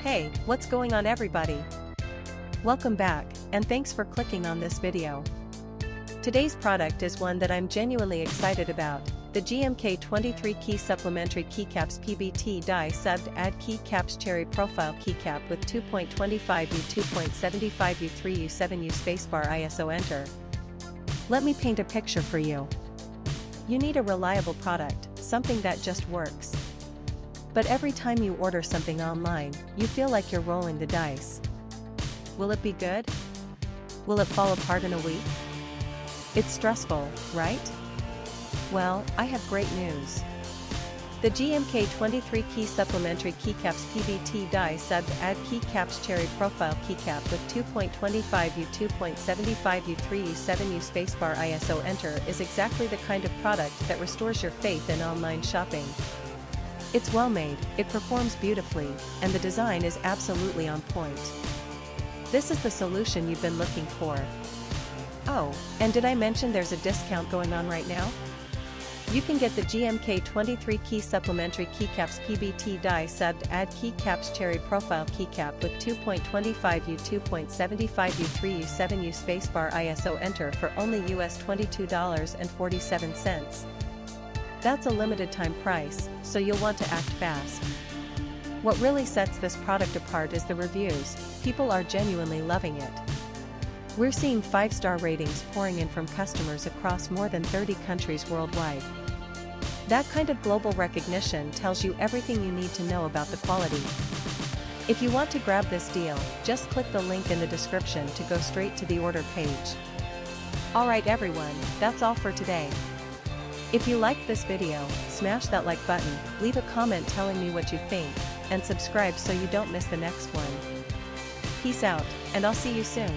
Hey, what's going on everybody? Welcome back, and thanks for clicking on this video. Today's product is one that I'm genuinely excited about, the GMK 23 Key Supplementary Keycaps PBT die subbed add Keycaps Cherry Profile Keycap with 2.25U 2.75U 3U 7U Spacebar ISO Enter. Let me paint a picture for you. You need a reliable product, something that just works. But every time you order something online, you feel like you're rolling the dice. Will it be good? Will it fall apart in a week? It's stressful, right? Well, I have great news. The GMK 23 Key Supplementary Keycaps PBT die subbed add Keycaps Cherry Profile Keycap with 2.25U 2.75U 3U 7U Spacebar ISO Enter is exactly the kind of product that restores your faith in online shopping. It's well made, it performs beautifully, and the design is absolutely on point. This is the solution you've been looking for. Oh, and did I mention there's a discount going on right now? You can get the GMK 23 Key Supplementary Keycaps PBT die subbed add Keycaps Cherry Profile Keycap with 2.25U 2.75U 3U 7U Spacebar ISO Enter for only US $22.47. That's a limited time price, so you'll want to act fast. What really sets this product apart is the reviews. People are genuinely loving it. We're seeing 5-star ratings pouring in from customers across more than 30 countries worldwide. That kind of global recognition tells you everything you need to know about the quality. If you want to grab this deal, just click the link in the description to go straight to the order page. Alright everyone, that's all for today. If you liked this video, smash that like button, leave a comment telling me what you think, and subscribe so you don't miss the next one. Peace out, and I'll see you soon.